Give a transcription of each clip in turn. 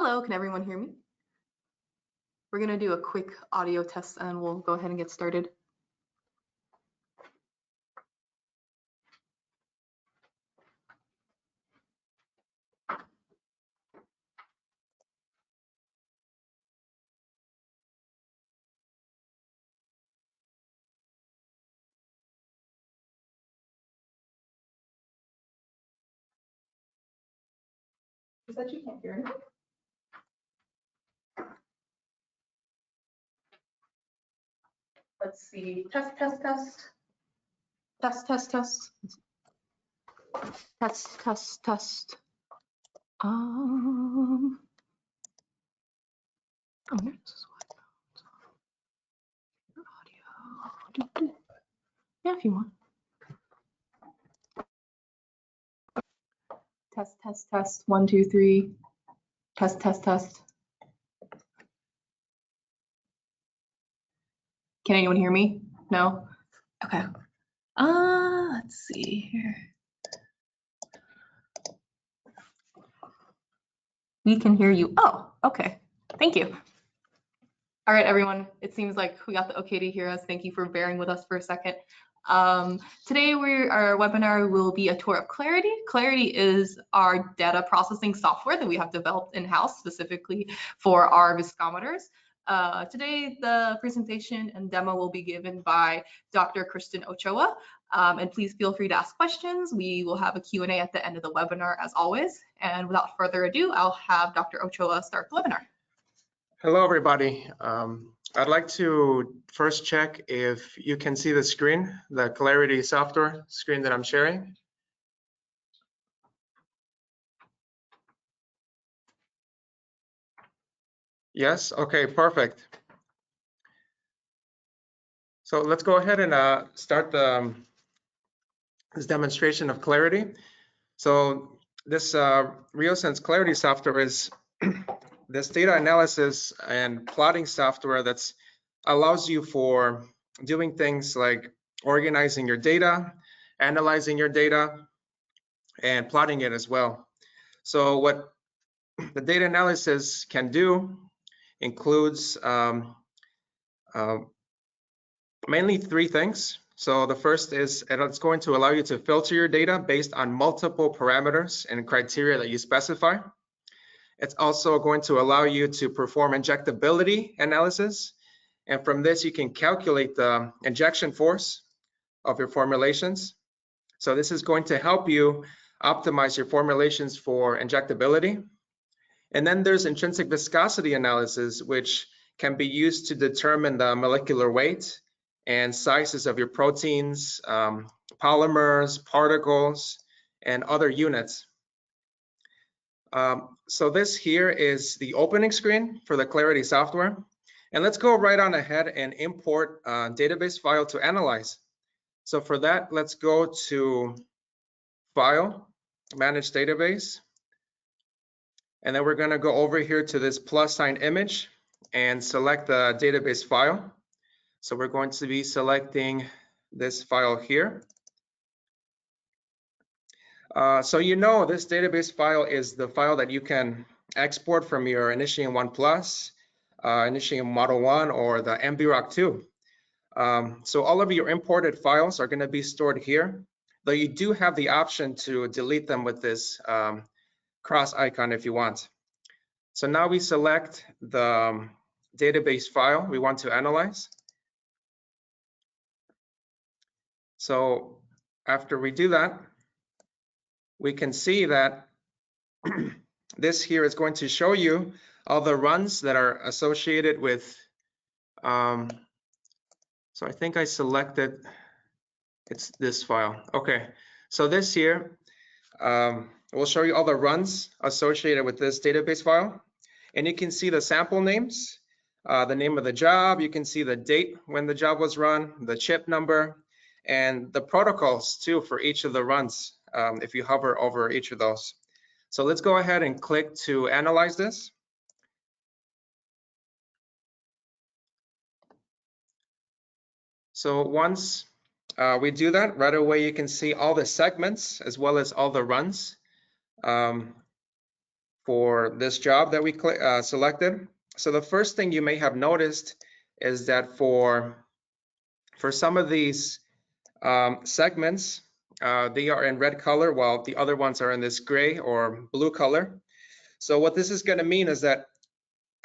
Hello, can everyone hear me? We're going to do a quick audio test and we'll go ahead and get started. You said you can't hear anything? Let's see. Test, test, test. Test, test, test. Test, test, test. Oh, this is what audio. Yeah, if you want. Test, test, test. 1, 2, 3. Test, test, test. Can anyone hear me? No? Okay. Let's see here. We can hear you. Oh, okay. Thank you. All right, everyone. It seems like we got the okay to hear us. Thank you for bearing with us for a second. Today, our webinar will be a tour of Clariti. Clariti is our data processing software that we have developed in-house specifically for our viscometers. Today, the presentation and demo will be given by Dr. Kristen Ochoa. And please feel free to ask questions. We will have a Q&A at the end of the webinar as always. And without further ado, I'll have Dr. Ochoa start the webinar. Hello, everybody. I'd like to first check if you can see the screen, the Clariti software screen that I'm sharing. Yes, okay, perfect. So let's go ahead and start this demonstration of Clariti. So this RheoSense Clariti software is this data analysis and plotting software that allows you for doing things like organizing your data, analyzing your data, and plotting it as well. So what the data analysis can do includes mainly three things. So the first is it's going to allow you to filter your data based on multiple parameters and criteria that you specify. It's also going to allow you to perform injectability analysis. And from this, you can calculate the injection force of your formulations. So this is going to help you optimize your formulations for injectability. And then there's intrinsic viscosity analysis, which can be used to determine the molecular weight and sizes of your proteins, polymers, particles, and other units. So this here is the opening screen for the Clariti software. And let's go right on ahead and import a database file to analyze. So for that, let's go to File, Manage Database. And then we're going to go over here to this plus sign image and select the database file. So we're going to be selecting this file here. So you know this database file is the file that you can export from your Initium 1 Plus, Initium Model 1, or the m-VROC 2. So all of your imported files are going to be stored here, though you do have the option to delete them with this cross icon if you want. So now we select the database file we want to analyze. So after we do that, we can see that this here is going to show you all the runs that are associated with, so I think I selected, it's this file. Okay, so this here will show you all the runs associated with this database file. And you can see the sample names, the name of the job, you can see the date when the job was run, the chip number, and the protocols too for each of the runs if you hover over each of those. So let's go ahead and click to analyze this. So once we do that, right away you can see all the segments as well as all the runs for for this job that we selected. So the first thing you may have noticed is that for some of these segments, they are in red color while the other ones are in this gray or blue color. So what this is going to mean is that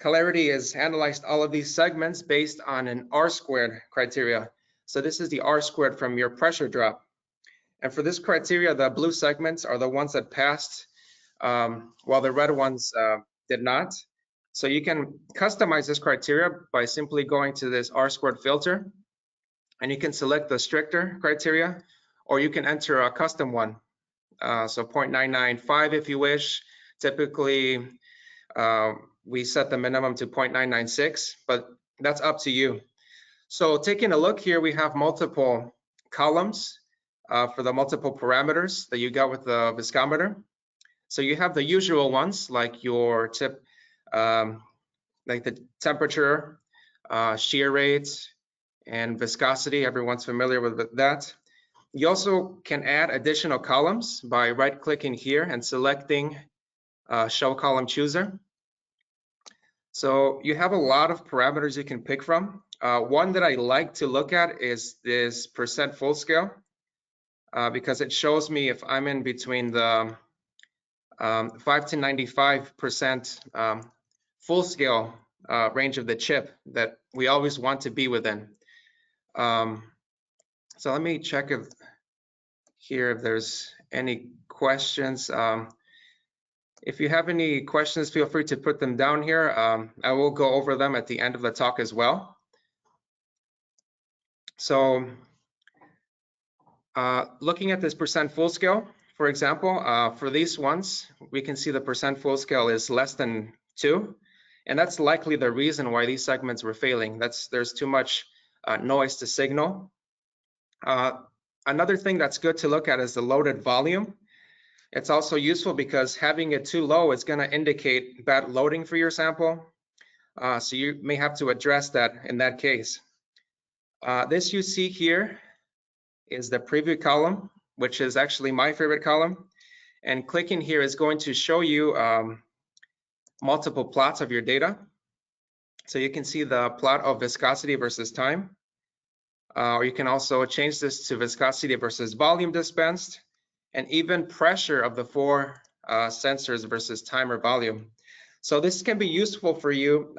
Clariti has analyzed all of these segments based on an R-squared criteria. So this is the R-squared from your pressure drop. And for this criteria, the blue segments are the ones that passed, while the red ones did not. So you can customize this criteria by simply going to this R-squared filter, and you can select the stricter criteria, or you can enter a custom one. So 0.995 if you wish. Typically, we set the minimum to 0.996, but that's up to you. So taking a look here, we have multiple columns for the multiple parameters that you got with the viscometer. So you have the usual ones like your tip, like the temperature, shear rate, and viscosity. Everyone's familiar with that. You also can add additional columns by right-clicking here and selecting Show Column Chooser. So you have a lot of parameters you can pick from. One that I like to look at is this percent full scale, because it shows me if I'm in between the 5 to 95% full scale range of the chip that we always want to be within. So let me check if there's any questions. If you have any questions, feel free to put them down here. I will go over them at the end of the talk as well. So looking at this percent full scale, for example, for these ones, we can see the percent full scale is less than 2. And that's likely the reason why these segments were failing. There's too much noise to signal. Another thing that's good to look at is the loaded volume. It's also useful because having it too low is going to indicate bad loading for your sample. So you may have to address that in that case. This you see here is the preview column, which is actually my favorite column. And clicking here is going to show you multiple plots of your data. So you can see the plot of viscosity versus time. Or you can also change this to viscosity versus volume dispensed, and even pressure of the 4 sensors versus time or volume. So this can be useful for you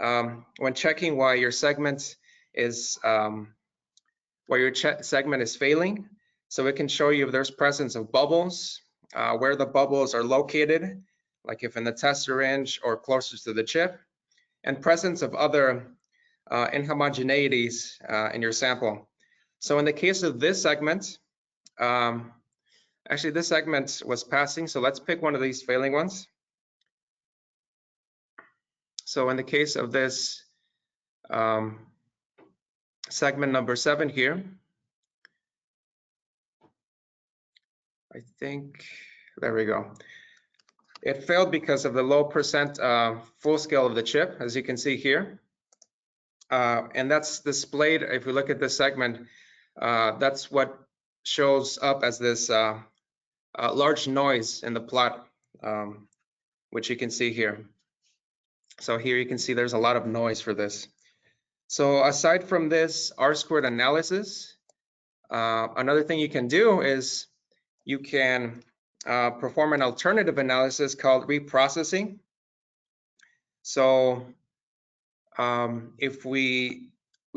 when checking why your segment is failing. So it can show you if there's presence of bubbles, where the bubbles are located, like if in the test syringe or closer to the chip, and presence of other inhomogeneities in your sample. So in the case of this segment, actually this segment was passing, so let's pick one of these failing ones. So in the case of this segment number 7 here, I think, there we go. It failed because of the low percent full scale of the chip, as you can see here. And that's displayed, if we look at this segment, that's what shows up as this large noise in the plot, which you can see here. So here you can see there's a lot of noise for this. So aside from this R-squared analysis, another thing you can do is you can perform an alternative analysis called reprocessing. So if we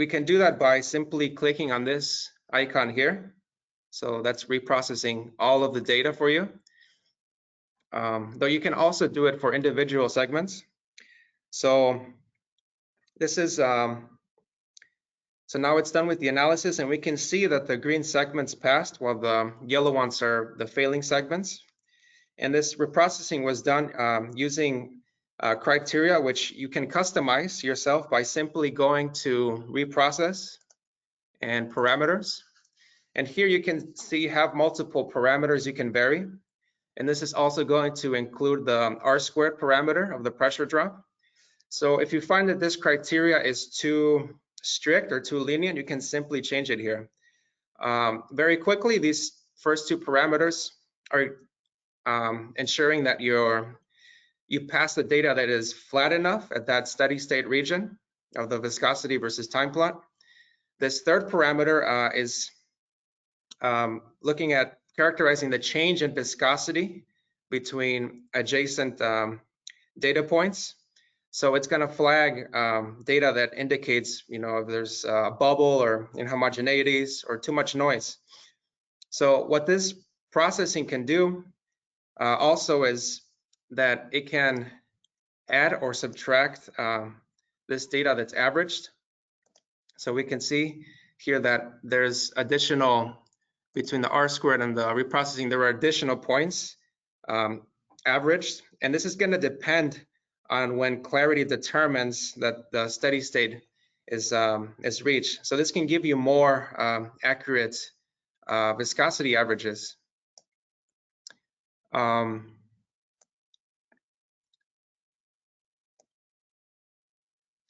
can do that by simply clicking on this icon here. So that's reprocessing all of the data for you. Though you can also do it for individual segments. So this is, so now it's done with the analysis, and we can see that the green segments passed while the yellow ones are the failing segments. And this reprocessing was done using criteria which you can customize yourself by simply going to reprocess and parameters. And here you can see you have multiple parameters you can vary. And this is also going to include the R-squared parameter of the pressure drop. So if you find that this criteria is too strict or too lenient, you can simply change it here. Very quickly, these first 2 parameters are ensuring that your you pass the data that is flat enough at that steady state region of the viscosity versus time plot. This third parameter is looking at characterizing the change in viscosity between adjacent data points. So it's going to flag data that indicates, if there's a bubble or inhomogeneities or too much noise. So what this processing can do also is that it can add or subtract this data that's averaged. So we can see here that there's additional, between the R squared and the reprocessing, there are additional points averaged. And this is going to depend on when Clariti determines that the steady state is reached. So this can give you more accurate viscosity averages.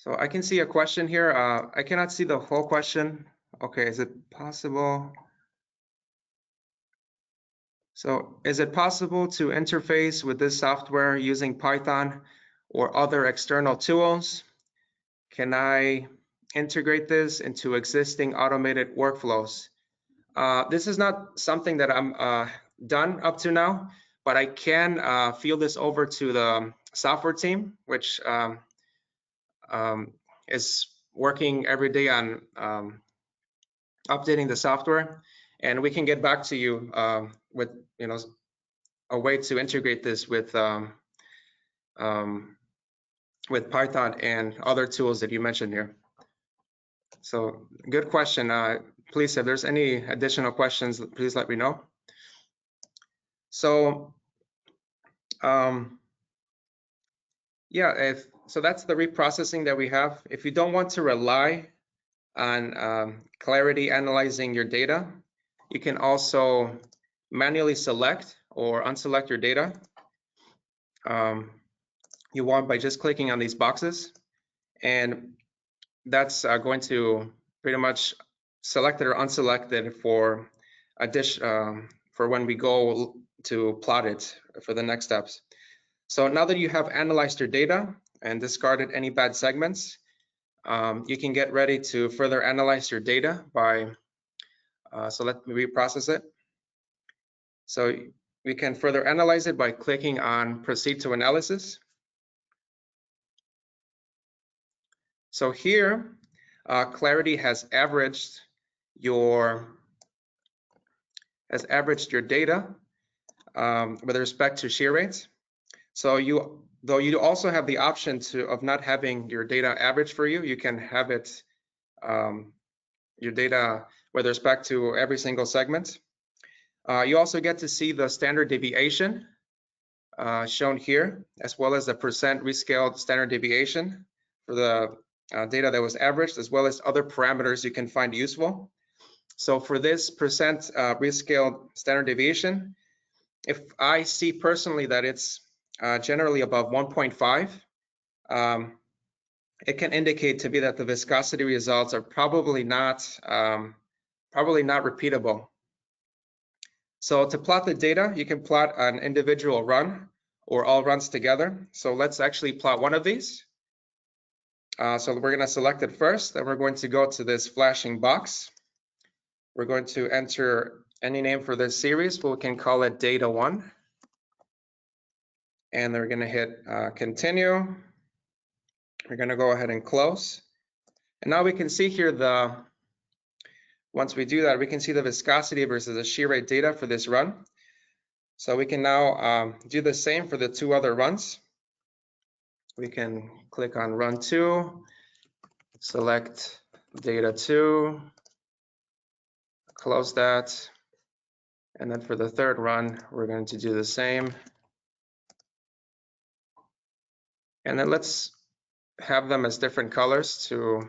So I can see a question here. I cannot see the whole question. Okay, is it possible? So is it possible to interface with this software using Python or other external tools? Can I integrate this into existing automated workflows? This is not something that I'm done up to now, but I can field this over to the software team, which is working every day on updating the software, and we can get back to you with a way to integrate this with Python and other tools that you mentioned here. So good question. Please, if there's any additional questions, please let me know. So so that's the reprocessing that we have. If you don't want to rely on Clariti analyzing your data, you can also manually select or unselect your data you want by just clicking on these boxes, and that's going to pretty much select it or unselected for for when we go to plot it for the next steps. So now that you have analyzed your data and discarded any bad segments, you can get ready to further analyze your data by, so let me reprocess it. So we can further analyze it by clicking on Proceed to Analysis. So here, Clariti has averaged your data with respect to shear rates. So though you also have the option of not having your data average for you, you can have it your data with respect to every single segment. You also get to see the standard deviation shown here, as well as the percent rescaled standard deviation for the data that was averaged, as well as other parameters you can find useful. So for this percent rescaled standard deviation, if I see personally that it's generally above 1.5, it can indicate to me that the viscosity results are probably not repeatable. So to plot the data, you can plot an individual run or all runs together. So let's actually plot one of these. So we're going to select it first, then we're going to go to this flashing box. We're going to enter any name for this series. We can call it Data 1. And then we're going to hit Continue. We're going to go ahead and close. And now we can see here once we do that, we can see the viscosity versus the shear rate data for this run. So we can now do the same for the two other runs. We can click on Run 2, select Data 2, close that. And then for the third run, we're going to do the same. And then let's have them as different colors to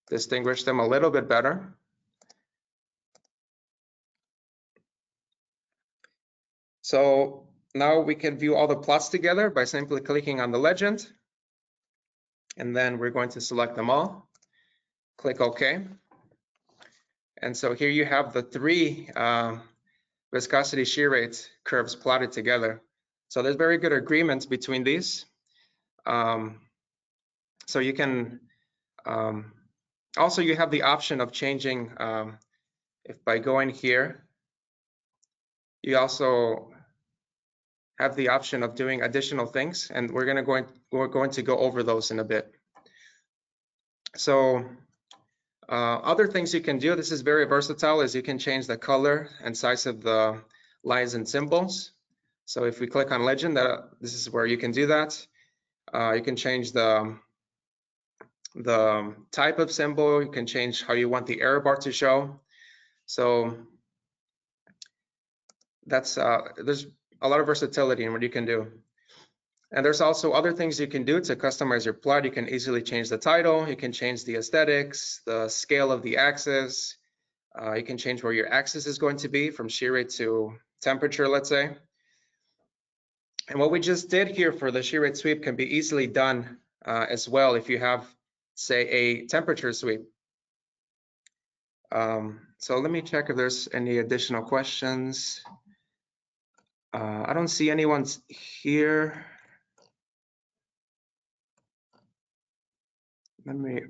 distinguish them a little bit better. So now we can view all the plots together by simply clicking on the legend. And then we're going to select them all. Click OK. And so here you have the three viscosity shear rate curves plotted together. So there's very good agreement between these. So you can, also you have the option of changing, if by going here, you also have the option of doing additional things, and we're going to go over those in a bit. So other things you can do, this is very versatile, is you can change the color and size of the lines and symbols. So if we click on legend, this is where you can do that. You can change the type of symbol, you can change how you want the error bar to show. So that's there's a lot of versatility in what you can do. And there's also other things you can do to customize your plot. You can easily change the title, you can change the aesthetics, the scale of the axis, you can change where your axis is going to be from shear rate to temperature, let's say. And what we just did here for the shear rate sweep can be easily done as well if you have, say, a temperature sweep. So let me check if there's any additional questions. I don't see anyone here. Let me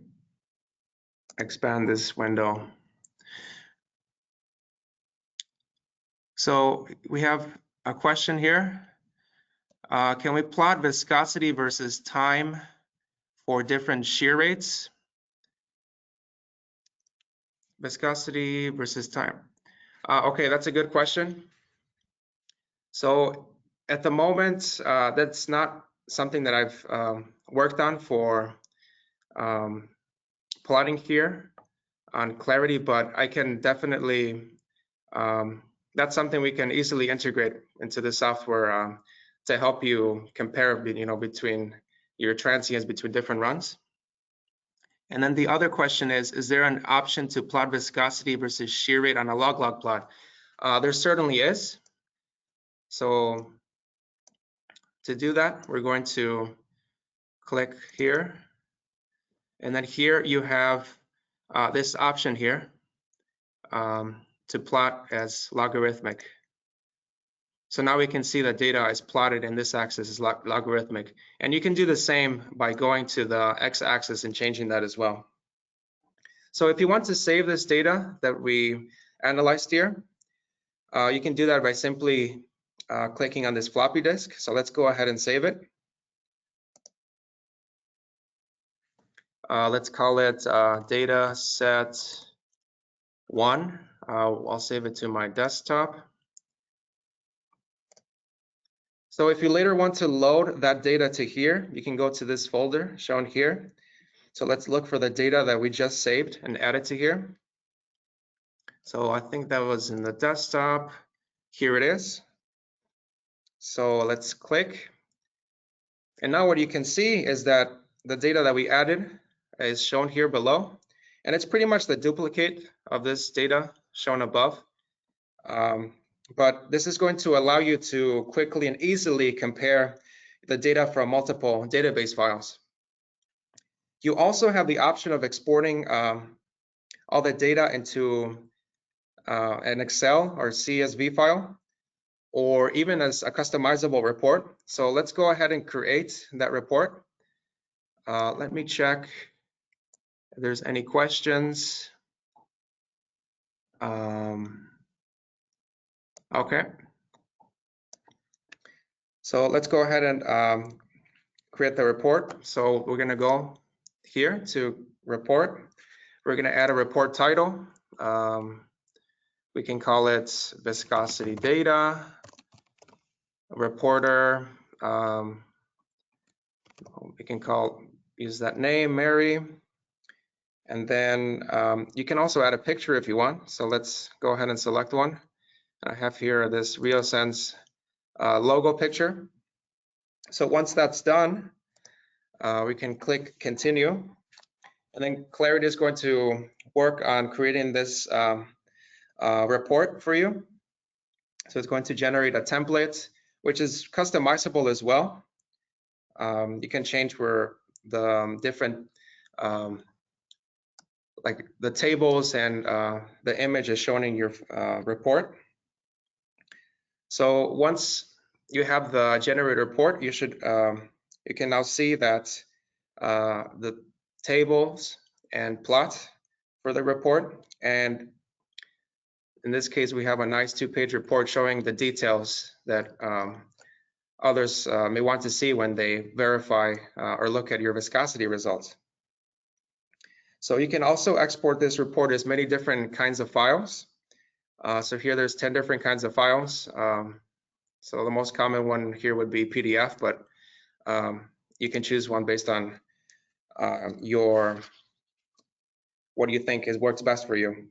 expand this window. So we have a question here. Can we plot viscosity versus time for different shear rates? Viscosity versus time. Okay, that's a good question. So at the moment, that's not something that I've worked on for plotting here on Clariti, but I can definitely, that's something we can easily integrate into the software to help you compare, between your transients between different runs. And then the other question is there an option to plot viscosity versus shear rate on a log-log plot? There certainly is. So to do that, we're going to click here. And then here you have this option here to plot as logarithmic. So now we can see the data is plotted in this axis is logarithmic. And you can do the same by going to the x-axis and changing that as well. So if you want to save this data that we analyzed here, you can do that by simply clicking on this floppy disk. So let's go ahead and save it. Let's call it data set 1. I'll save it to my desktop. So if you later want to load that data to here, you can go to this folder shown here. So let's look for the data that we just saved and add it to here. So I think that was in the desktop. Here it is. So let's click. And now what you can see is that the data that we added is shown here below. And it's pretty much the duplicate of this data shown above. But this is going to allow you to quickly and easily compare the data from multiple database files. You also have the option of exporting all the data into an Excel or CSV file, or even as a customizable report. So let's go ahead and create that report. Let me check if there's any questions. Okay. So let's go ahead and create the report. So we're gonna go here to report. We're gonna add a report title. We can call it viscosity data, reporter. We can use that name, Mary. And then you can also add a picture if you want. So let's go ahead and select one. I have here this RheoSense logo picture. So once that's done, we can click continue. And then Clariti is going to work on creating this report for you. So it's going to generate a template, which is customizable as well. You can change where the different, like the tables and the image is shown in your report. So once you have the generated report, you can now see that the tables and plot for the report. And in this case, we have a nice 2-page report showing the details that others may want to see when they verify or look at your viscosity results. So you can also export this report as many different kinds of files. So here there's 10 different kinds of files. So the most common one here would be PDF, but you can choose one based on what do you think works best for you.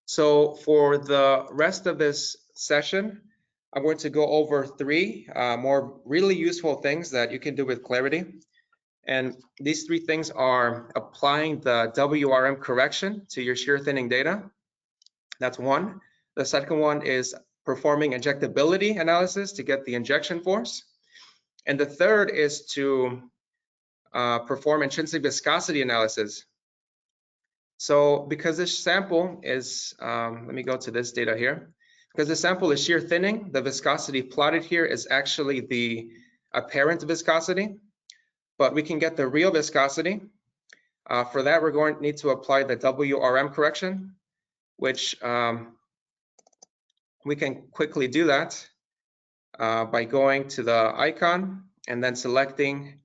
So for the rest of this session, I'm going to go over 3 more really useful things that you can do with Clariti. And these 3 things are applying the WRM correction to your shear thinning data. That's one. The second one is performing injectability analysis to get the injection force. And the third is to perform intrinsic viscosity analysis. So because this sample is, let me go to this data here. Because the sample is shear thinning, the viscosity plotted here is actually the apparent viscosity, but we can get the real viscosity. For that, we're going to need to apply the WRM correction, which we can quickly do that by going to the icon and then selecting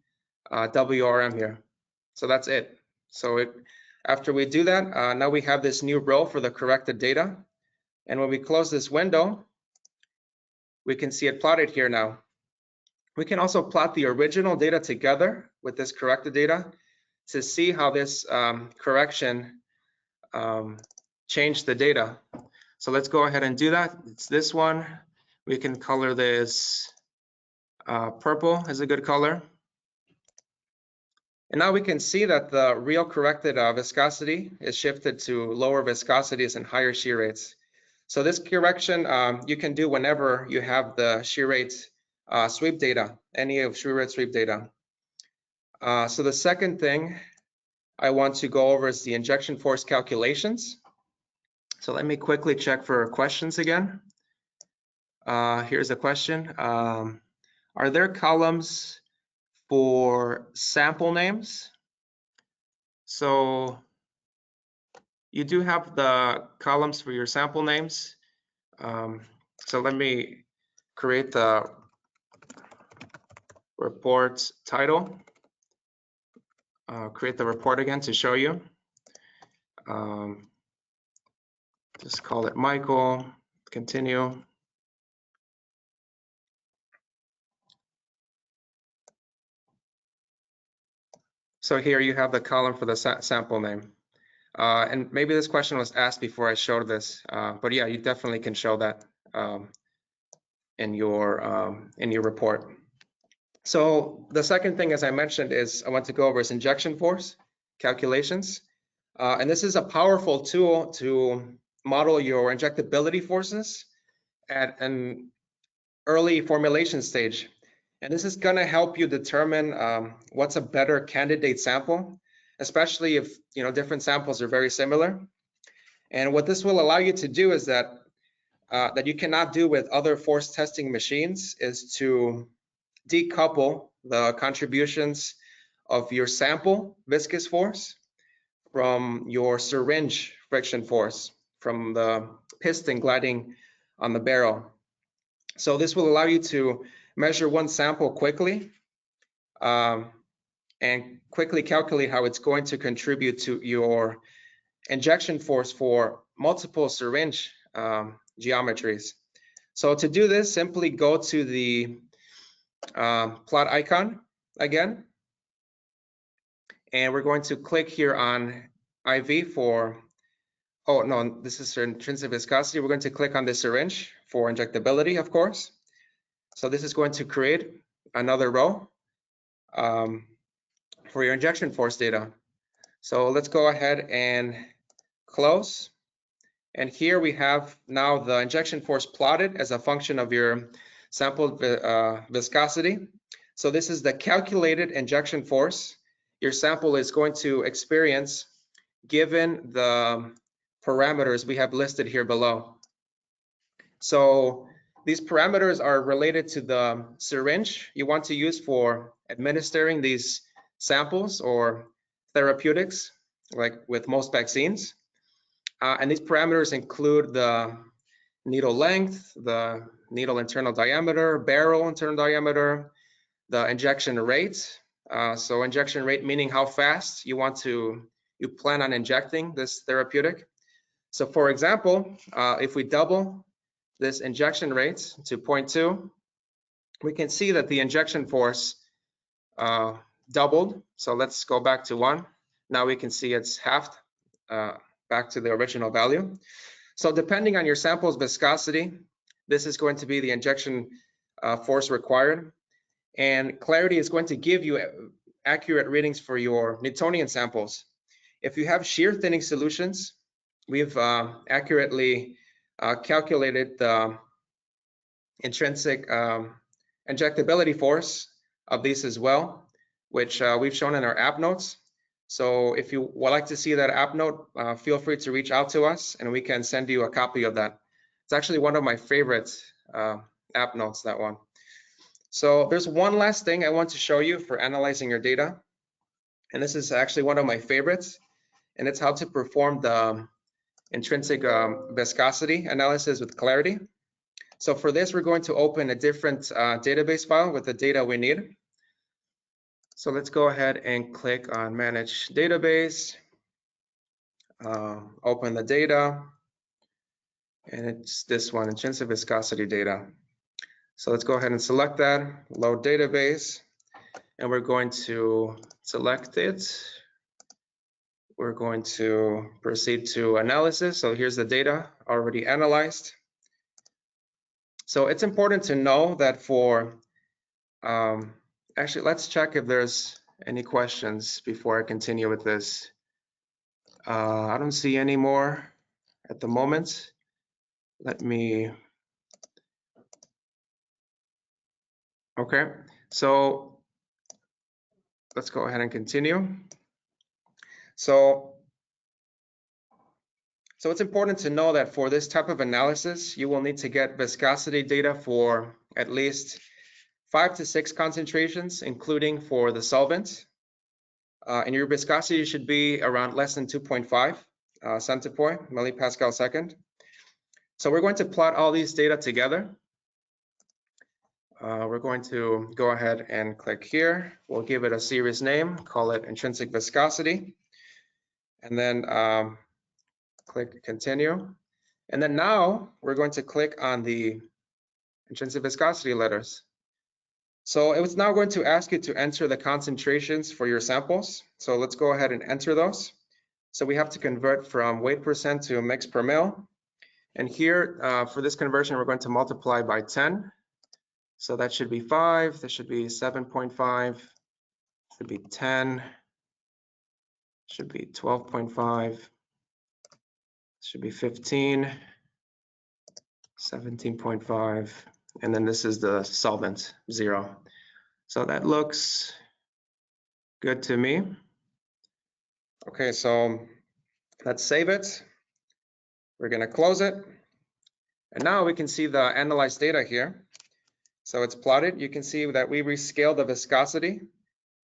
WRM here. So that's it. So after we do that, now we have this new row for the corrected data. And when we close this window, we can see it plotted here now. We can also plot the original data together with this corrected data to see how this correction changed the data. So let's go ahead and do that. It's this one. We can color this purple is a good color. And now we can see that the real corrected viscosity is shifted to lower viscosities and higher shear rates. So this correction you can do whenever you have the shear rate sweep data, any of shear rate sweep data. So the second thing I want to go over is the injection force calculations. So let me quickly check for questions again. Here's a question. Are there columns for sample names? So you do have the columns for your sample names. So let me create the report title. Create the report again to show you. Just call it Michael, continue. So here you have the column for the sample name. And maybe this question was asked before I showed this, but yeah, you definitely can show that in your report. So the second thing, as I mentioned, is I want to go over is injection force calculations. And this is a powerful tool to model your injectability forces at an early formulation stage. And this is going to help you determine what's a better candidate sample, especially if different samples are very similar. And what this will allow you to do is that you cannot do with other force testing machines is to decouple the contributions of your sample viscous force from your syringe friction force from the piston gliding on the barrel. So this will allow you to measure one sample quickly and quickly calculate how it's going to contribute to your injection force for multiple syringe geometries. So to do this, simply go to the plot icon again, and we're going to click here on IV for, oh no, this is intrinsic viscosity. We're going to click on the syringe for injectability, of course. So this is going to create another row for your injection force data. So let's go ahead and close. And here we have now the injection force plotted as a function of your sample viscosity. So this is the calculated injection force your sample is going to experience given the parameters we have listed here below. So these parameters are related to the syringe you want to use for administering these samples or therapeutics, like with most vaccines. And these parameters include the needle length, the needle internal diameter, barrel internal diameter, the injection rate. So injection rate meaning how fast you plan on injecting this therapeutic. So for example, if we double this injection rate to 0.2, we can see that the injection force doubled. So let's go back to 1. Now we can see it's halved back to the original value. So depending on your sample's viscosity, this is going to be the injection force required. And Clariti is going to give you accurate readings for your Newtonian samples. If you have shear thinning solutions, we've accurately calculated the intrinsic injectability force of these as well, which we've shown in our app notes. So if you would like to see that app note, feel free to reach out to us and we can send you a copy of that. It's actually one of my favorite app notes, that one. So there's one last thing I want to show you for analyzing your data. And this is actually one of my favorites. And it's how to perform the intrinsic viscosity analysis with Clariti. So for this, we're going to open a different database file with the data we need. So let's go ahead and click on Manage Database, open the data, and it's this one, intrinsic viscosity data. So let's go ahead and select that, load database, and we're going to select it. We're going to proceed to analysis. So here's the data already analyzed. So it's important to know that for, actually, let's check if there's any questions before I continue with this. I don't see any more at the moment. Let me, okay. So let's go ahead and continue. So it's important to know that for this type of analysis, you will need to get viscosity data for at least 5 to 6 concentrations, including for the solvent. And your viscosity should be around less than 2.5 centipoi, millipascal second. So we're going to plot all these data together. We're going to go ahead and click here. We'll give it a series name, call it intrinsic viscosity, and then click continue. And then now we're going to click on the intrinsic viscosity letters. So it's now going to ask you to enter the concentrations for your samples. So let's go ahead and enter those. So we have to convert from weight percent to mix per mil. And here for this conversion, we're going to multiply by 10. So that should be 5, this should be 7.5, should be 10, should be 12.5, should be 15, 17.5, and then this is the solvent, 0. So that looks good to me. Okay, so let's save it. We're gonna close it. And now we can see the analyzed data here. So it's plotted. You can see that we rescaled the viscosity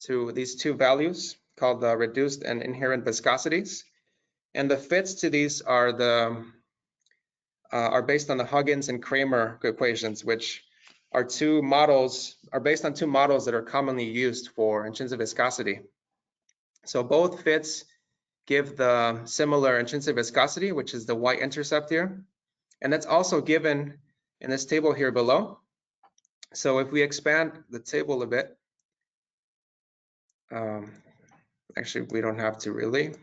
to these 2 values called the reduced and inherent viscosities. And the fits to these are based on the Huggins and Kramer equations, which are based on 2 models that are commonly used for intrinsic viscosity. So both fits give the similar intrinsic viscosity, which is the y-intercept here. And that's also given in this table here below. So if we expand the table a bit, actually we don't have to really.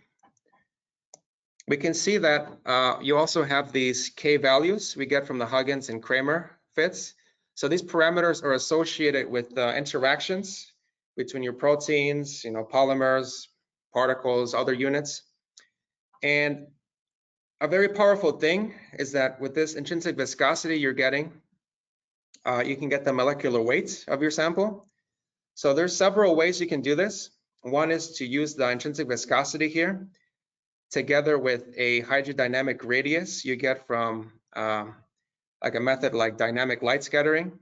We can see that you also have these K values we get from the Huggins and Kramer fits. So these parameters are associated with the interactions between your proteins, polymers, particles, other units. And a very powerful thing is that with this intrinsic viscosity you're getting, you can get the molecular weight of your sample. So there's several ways you can do this. One is to use the intrinsic viscosity here together with a hydrodynamic radius you get from like a method like dynamic light scattering.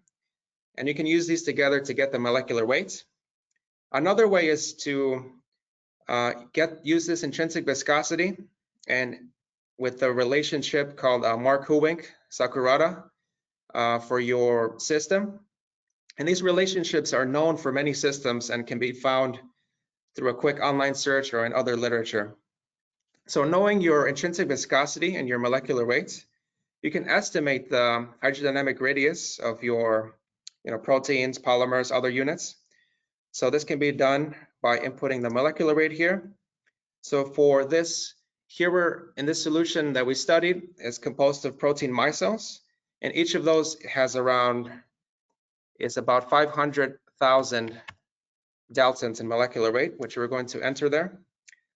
And you can use these together to get the molecular weight. Another way is to use this intrinsic viscosity and with the relationship called Mark-Houwink-Sakurada for your system. And these relationships are known for many systems and can be found through a quick online search or in other literature. So knowing your intrinsic viscosity and your molecular weight, you can estimate the hydrodynamic radius of your proteins, polymers, other units. So this can be done by inputting the molecular weight here. So for this, here we're in this solution that we studied is composed of protein micelles, and each of those has is about 500,000 daltons in molecular weight, which we're going to enter there.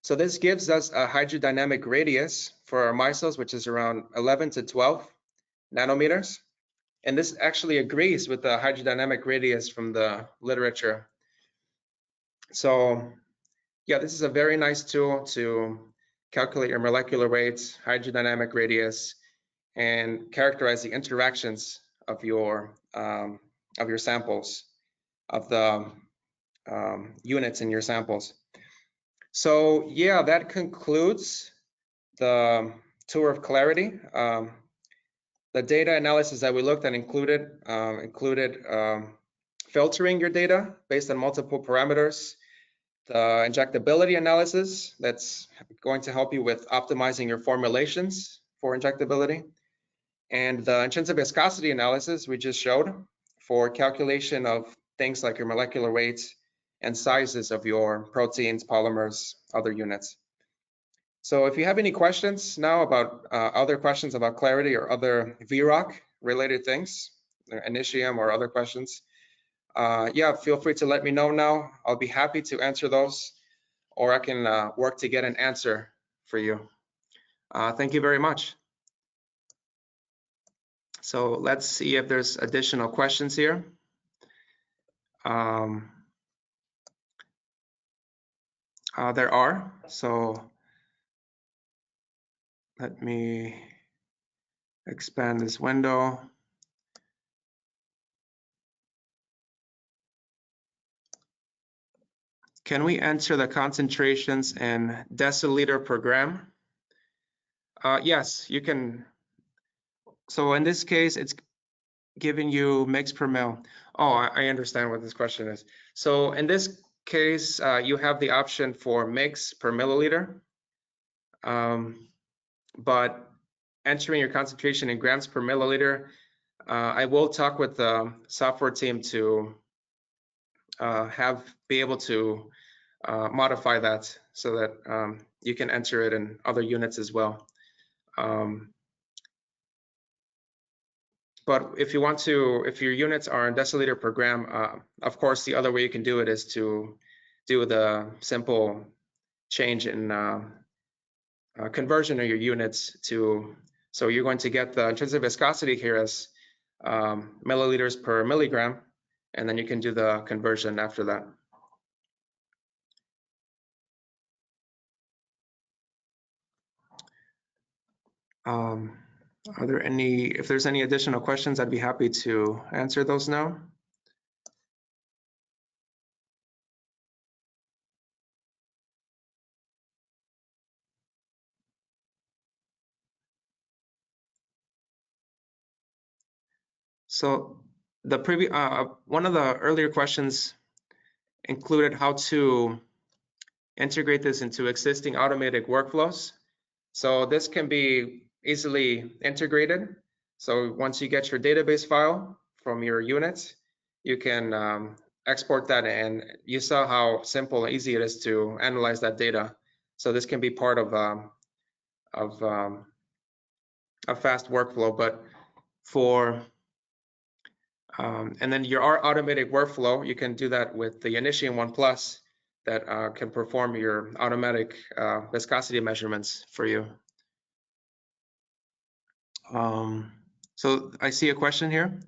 So this gives us a hydrodynamic radius for our micelles, which is around 11 to 12 nanometers. And this actually agrees with the hydrodynamic radius from the literature. So yeah, this is a very nice tool to calculate your molecular weight, hydrodynamic radius, and characterize the interactions of your samples, of the units in your samples. So yeah, that concludes the Tour of Clariti. The data analysis that we looked at included filtering your data based on multiple parameters, the injectability analysis that's going to help you with optimizing your formulations for injectability, and the intrinsic viscosity analysis we just showed for calculation of things like your molecular weight and sizes of your proteins, polymers, other units. So if you have any questions now about other questions about Clariti or other VROC related things, initium or other questions, yeah, feel free to let me know now. I'll be happy to answer those, or I can work to get an answer for you. Thank you very much. So let's see if there's additional questions here. There are, so let me expand this window. Can we enter the concentrations in deciliter per gram? Yes, you can. So in this case, it's giving you mix per mil. Oh, I understand what this question is. So in this case, you have the option for mix per milliliter, but entering your concentration in grams per milliliter, I will talk with the software team to be able to modify that so that you can enter it in other units as well. But if you want to, if your units are in deciliter per gram, of course, the other way you can do it is to do the simple change in conversion of your units to, so you're going to get the intrinsic viscosity here as milliliters per milligram, and then you can do the conversion after that. Are there any, if there's any additional questions, I'd be happy to answer those now. So the one of the earlier questions included how to integrate this into existing automated workflows. So this can be easily integrated. So once you get your database file from your units, you can export that, and you saw how simple and easy it is to analyze that data. So this can be part of a fast workflow, but for and then your automated workflow, you can do that with the Initium 1 Plus that can perform your automatic viscosity measurements for you. So I see a question here.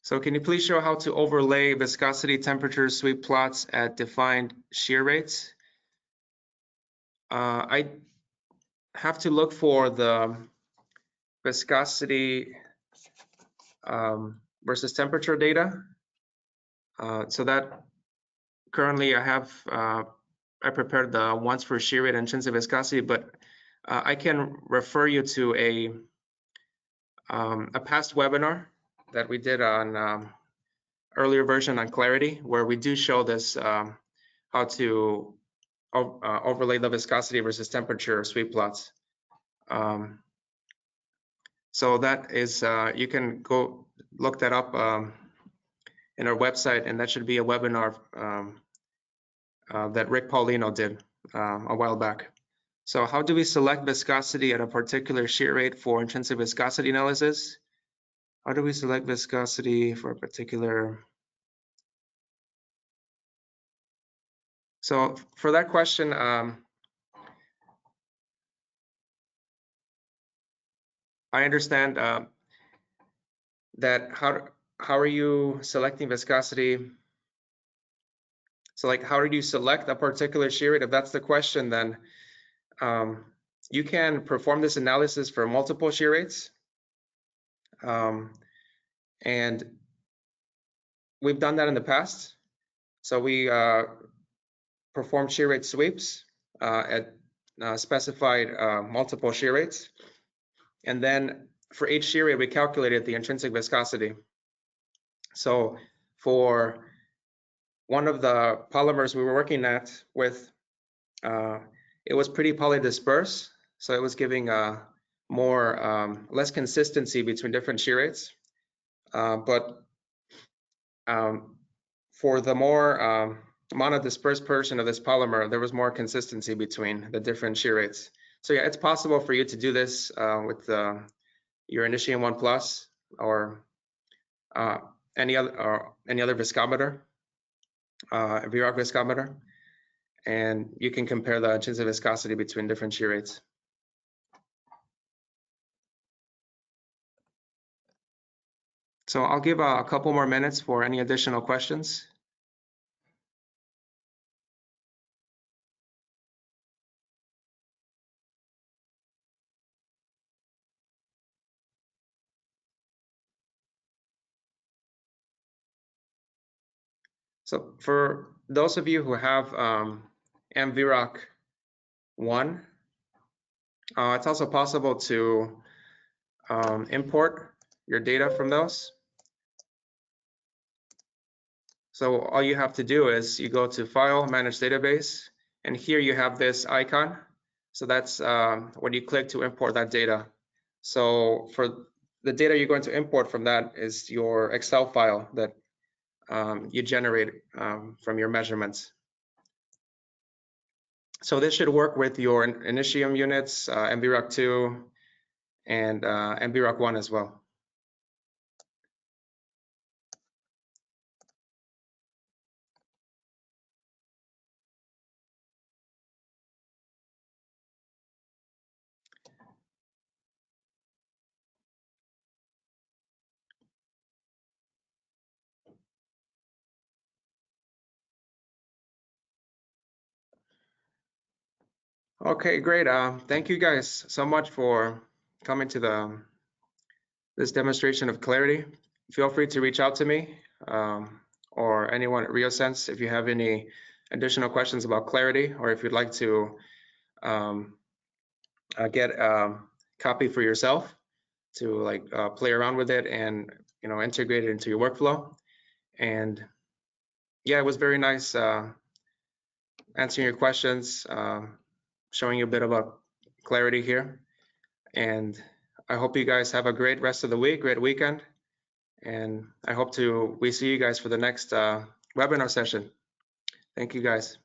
So can you please show how to overlay viscosity temperature sweep plots at defined shear rates? I have to look for the viscosity versus temperature data. So that currently I have, I prepared the ones for shear rate and intrinsic viscosity, but I can refer you to a past webinar that we did on earlier version on Clarity, where we do show this, how to overlay the viscosity versus temperature sweep plots. So that is, you can go look that up in our website, and that should be a webinar that Rick Paulino did a while back. So how do we select viscosity at a particular shear rate for intrinsic viscosity analysis? How do we select viscosity for a particular? So for that question, I understand that how are you selecting viscosity? So like, how do you select a particular shear rate? If that's the question, then you can perform this analysis for multiple shear rates. And we've done that in the past. So we perform shear rate sweeps at specified multiple shear rates. And then for each shear rate, we calculated the intrinsic viscosity. So for one of the polymers we were working with, it was pretty polydispersed. So it was giving less consistency between different shear rates. But for the more monodispersed portion of this polymer, there was more consistency between the different shear rates. So yeah, it's possible for you to do this with your Initium 1 Plus or any other viscometer, VROC viscometer, and you can compare the intrinsic viscosity between different shear rates. So I'll give a couple more minutes for any additional questions. So for those of you who have m-VROC 1, it's also possible to import your data from those. So all you have to do is you go to File, Manage Database, and here you have this icon. So that's when you click to import that data. So for the data you're going to import from that is your Excel file that you generate from your measurements. So this should work with your Initium units, m-VROC 2, and m-VROC 1 as well. Okay, great. Thank you guys so much for coming to this demonstration of Clarity. Feel free to reach out to me or anyone at RheoSense if you have any additional questions about Clarity, or if you'd like to get a copy for yourself to like play around with it and integrate it into your workflow. And yeah, it was very nice answering your questions, showing you a bit about Clarity here. And I hope you guys have a great rest of the week, great weekend. And I hope we see you guys for the next webinar session. Thank you guys.